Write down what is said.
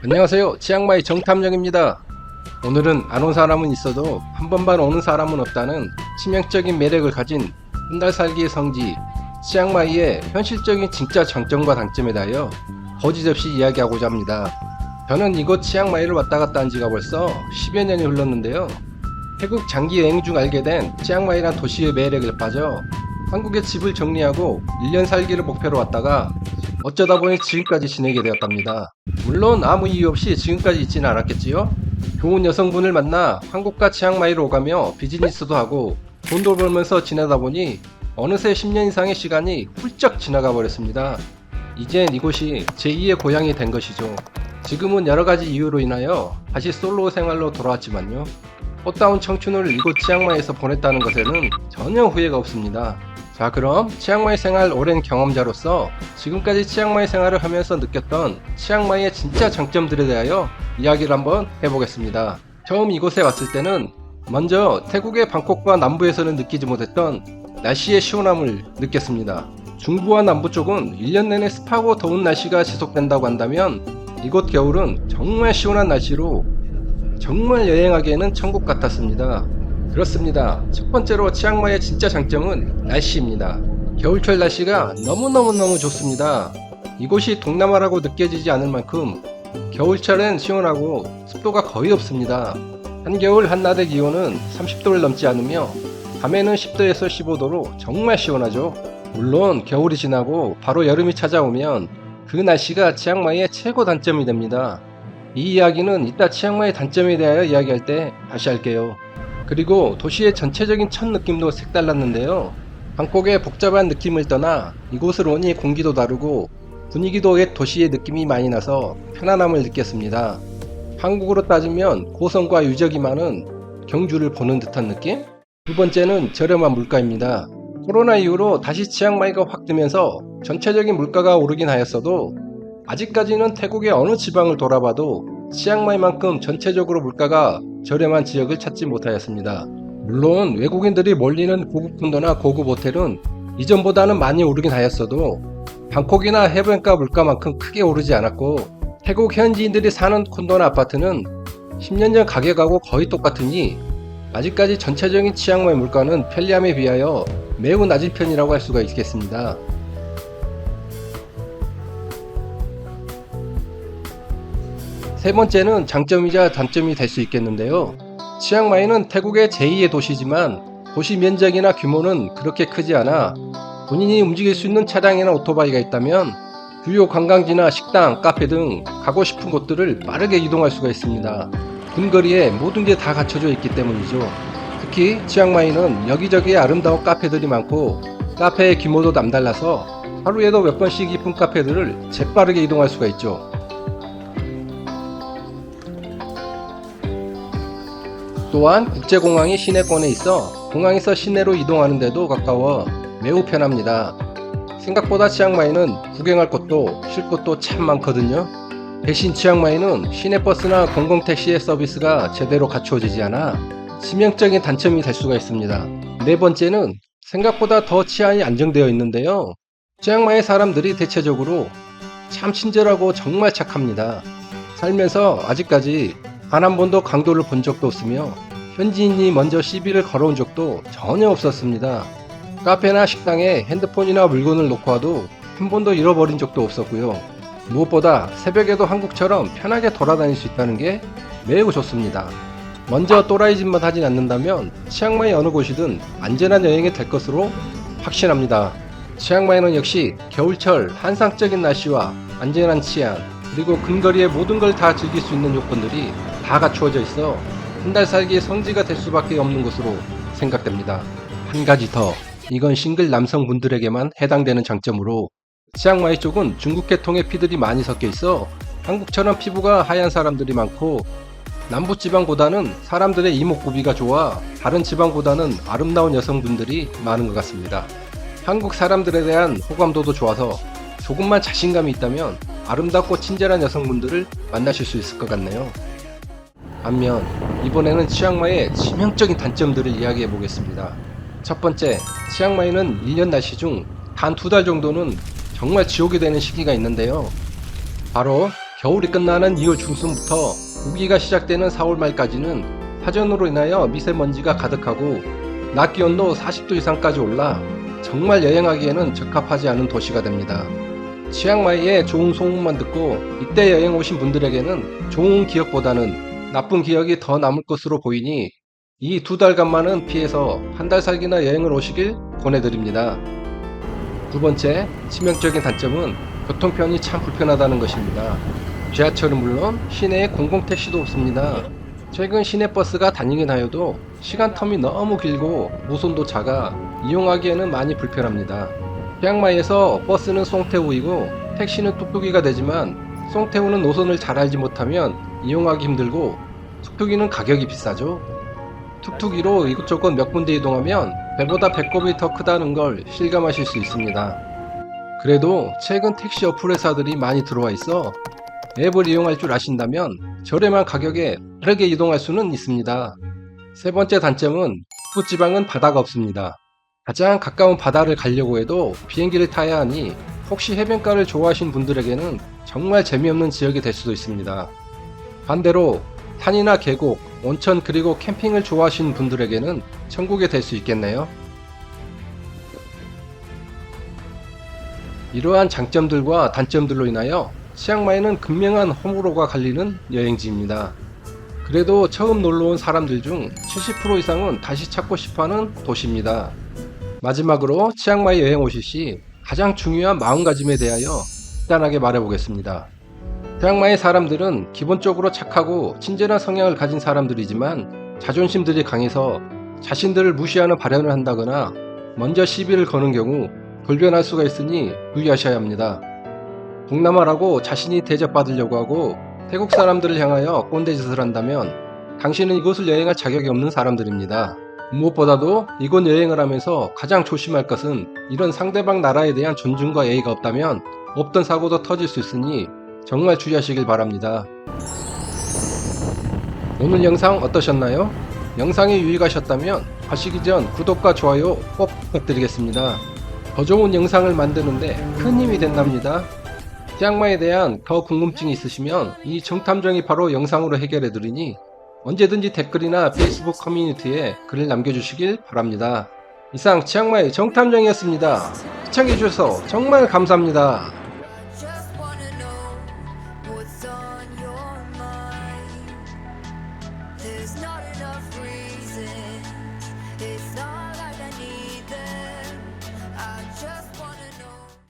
안녕하세요. 치앙마이 정탐정입니다. 오늘은 안 온 사람은 있어도 한 번만 오는 사람은 없다는 치명적인 매력을 가진 한 달 살기의 성지 치앙마이의 현실적인 진짜 장점과 단점에 대하여 거짓없이 이야기하고자 합니다. 저는 이곳 치앙마이를 왔다 갔다 한 지가 벌써 10여 년이 흘렀는데요. 태국 장기 여행 중 알게 된 치앙마이란 도시의 매력에 빠져 한국에 집을 정리하고 1년 살기를 목표로 왔다가 어쩌다 보니 지금까지 지내게 되었답니다. 물론 아무 이유 없이 지금까지 있지는 않았겠지요. 좋은 여성분을 만나 한국과 치앙마이로 오가며 비즈니스도 하고 돈도 벌면서 지내다 보니 어느새 10년 이상의 시간이 훌쩍 지나가 버렸습니다. 이젠 이곳이 제2의 고향이 된 것이죠. 지금은 여러가지 이유로 인하여 다시 솔로 생활로 돌아왔지만요. 꽃다운 청춘을 이곳 치앙마이에서 보냈다는 것에는 전혀 후회가 없습니다. 자, 그럼 치앙마이 생활 오랜 경험자로서 지금까지 치앙마이 생활을 하면서 느꼈던 치앙마이의 진짜 장점들에 대하여 이야기를 한번 해보겠습니다. 처음 이곳에 왔을 때는 먼저 태국의 방콕과 남부에서는 느끼지 못했던 날씨의 시원함을 느꼈습니다. 중부와 남부 쪽은 1년 내내 습하고 더운 날씨가 지속된다고 한다면 이곳 겨울은 정말 시원한 날씨로 정말 여행하기에는 천국 같았습니다. 그렇습니다. 첫 번째로 치앙마이의 진짜 장점은 날씨입니다. 겨울철 날씨가 너무너무 좋습니다. 이곳이 동남아라고 느껴지지 않을 만큼 겨울철엔 시원하고 습도가 거의 없습니다. 한겨울 한낮의 기온은 30도를 넘지 않으며 밤에는 10도에서 15도로 정말 시원하죠. 물론 겨울이 지나고 바로 여름이 찾아오면 그 날씨가 치앙마이의 최고 단점이 됩니다. 이 이야기는 이따 치앙마이 단점에 대하여 이야기할 때 다시 할게요. 그리고 도시의 전체적인 첫 느낌도 색달랐는데요. 방콕의 복잡한 느낌을 떠나 이곳을 오니 공기도 다르고 분위기도 옛 도시의 느낌이 많이 나서 편안함을 느꼈습니다. 한국으로 따지면 고성과 유적이 많은 경주를 보는 듯한 느낌? 두 번째는 저렴한 물가입니다. 코로나 이후로 다시 치앙마이가 확 뜨면서 전체적인 물가가 오르긴 하였어도 아직까지는 태국의 어느 지방을 돌아봐도 치앙마이만큼 전체적으로 물가가 저렴한 지역을 찾지 못하였습니다. 물론 외국인들이 몰리는 고급 콘도나 고급 호텔은 이전보다는 많이 오르긴 하였어도 방콕이나 해변가 물가만큼 크게 오르지 않았고 태국 현지인들이 사는 콘도나 아파트는 10년 전 가격하고 거의 똑같으니 아직까지 전체적인 치앙마이 물가는 편리함에 비하여 매우 낮은 편이라고 할 수가 있겠습니다. 세 번째는 장점이자 단점이 될 수 있겠는데요. 치앙마이는 태국의 제2의 도시지만 도시 면적이나 규모는 그렇게 크지 않아 본인이 움직일 수 있는 차량이나 오토바이가 있다면 주요 관광지나 식당, 카페 등 가고 싶은 곳들을 빠르게 이동할 수가 있습니다. 근거리에 모든 게 다 갖춰져 있기 때문이죠. 특히 치앙마이는 여기저기에 아름다운 카페들이 많고 카페의 규모도 남달라서 하루에도 몇 번씩 이쁜 카페들을 재빠르게 이동할 수가 있죠. 또한 국제공항이 시내권에 있어 공항에서 시내로 이동하는 데도 가까워 매우 편합니다. 생각보다 치앙마이는 구경할 곳도 쉴 곳도 참 많거든요. 대신 치앙마이는 시내버스나 공공택시의 서비스가 제대로 갖추어지지 않아 치명적인 단점이 될 수가 있습니다. 네 번째는 생각보다 더 치안이 안정되어 있는데요. 치앙마이 사람들이 대체적으로 참 친절하고 정말 착합니다. 살면서 아직까지 단 한 번도 강도를 본 적도 없으며 현지인이 먼저 시비를 걸어온 적도 전혀 없었습니다. 카페나 식당에 핸드폰이나 물건을 놓고 와도 한 번도 잃어버린 적도 없었고요. 무엇보다 새벽에도 한국처럼 편하게 돌아다닐 수 있다는 게 매우 좋습니다. 먼저 또라이 짓만 하진 않는다면 치앙마이 어느 곳이든 안전한 여행이 될 것으로 확신합니다. 치앙마이는 역시 겨울철 환상적인 날씨와 안전한 치안, 그리고 근거리의 모든 걸 다 즐길 수 있는 요건들이 다 갖추어져 있어 한 달 살기의 성지가 될 수밖에 없는 것으로 생각됩니다. 한 가지 더, 이건 싱글 남성분들에게만 해당되는 장점으로 치앙마이 쪽은 중국 계통의 피들이 많이 섞여 있어 한국처럼 피부가 하얀 사람들이 많고 남부지방보다는 사람들의 이목구비가 좋아 다른 지방보다는 아름다운 여성분들이 많은 것 같습니다. 한국 사람들에 대한 호감도도 좋아서 조금만 자신감이 있다면 아름답고 친절한 여성분들을 만나실 수 있을 것 같네요. 반면 이번에는 치앙마이의 치명적인 단점들을 이야기해 보겠습니다. 첫 번째, 치앙마이는 1년 날씨 중 단 2달 정도는 정말 지옥이 되는 시기가 있는데요. 바로 겨울이 끝나는 2월 중순부터 우기가 시작되는 4월 말까지는 파전으로 인하여 미세먼지가 가득하고 낮 기온도 40도 이상까지 올라 정말 여행하기에는 적합하지 않은 도시가 됩니다. 치앙마이의 좋은 소문만 듣고 이때 여행 오신 분들에게는 좋은 기억보다는 나쁜 기억이 더 남을 것으로 보이니 이 2달간만은 피해서 한 달 살기나 여행을 오시길 권해드립니다. 두 번째, 치명적인 단점은 교통편이 참 불편하다는 것입니다. 지하철은 물론 시내에 공공택시도 없습니다. 최근 시내버스가 다니긴 하여도 시간 텀이 너무 길고 노선도 작아 이용하기에는 많이 불편합니다. 치앙마이에서 버스는 송태우이고 택시는 뚝뚝이가 되지만 송태우는 노선을 잘 알지 못하면 이용하기 힘들고 툭툭이는 가격이 비싸죠. 툭툭이로 이곳저곳 몇 군데 이동하면 배보다 배꼽이 더 크다는 걸 실감하실 수 있습니다. 그래도 최근 택시 어플 회사들이 많이 들어와 있어 앱을 이용할 줄 아신다면 저렴한 가격에 빠르게 이동할 수는 있습니다. 세 번째 단점은 북부지방은 바다가 없습니다. 가장 가까운 바다를 가려고 해도 비행기를 타야 하니 혹시 해변가를 좋아하시는 분들에게는 정말 재미없는 지역이 될 수도 있습니다. 반대로 산이나 계곡, 온천 그리고 캠핑을 좋아하시는 분들에게는 천국이 될 수 있겠네요. 이러한 장점들과 단점들로 인하여 치앙마이는 극명한 호불호가 갈리는 여행지입니다. 그래도 처음 놀러온 사람들 중 70% 이상은 다시 찾고 싶어하는 도시입니다. 마지막으로 치앙마이 여행 오실 시 가장 중요한 마음가짐에 대하여 간단하게 말해보겠습니다. 치앙마이 사람들은 기본적으로 착하고 친절한 성향을 가진 사람들이지만 자존심들이 강해서 자신들을 무시하는 발언을 한다거나 먼저 시비를 거는 경우 돌변할 수가 있으니 주의하셔야 합니다. 동남아라고 자신이 대접받으려고 하고 태국 사람들을 향하여 꼰대짓을 한다면 당신은 이곳을 여행할 자격이 없는 사람들입니다. 무엇보다도 이곳 여행을 하면서 가장 조심할 것은 이런 상대방 나라에 대한 존중과 예의가 없다면 없던 사고도 터질 수 있으니 정말 주의하시길 바랍니다. 오늘 영상 어떠셨나요? 영상이 유익하셨다면 가시기 전 구독과 좋아요 꼭 부탁드리겠습니다. 더 좋은 영상을 만드는데 큰 힘이 된답니다. 치앙마이에 대한 더 궁금증이 있으시면 이 정탐정이 바로 영상으로 해결해드리니 언제든지 댓글이나 페이스북 커뮤니티에 글을 남겨주시길 바랍니다. 이상 치앙마이 정탐정이었습니다. 시청해주셔서 정말 감사합니다.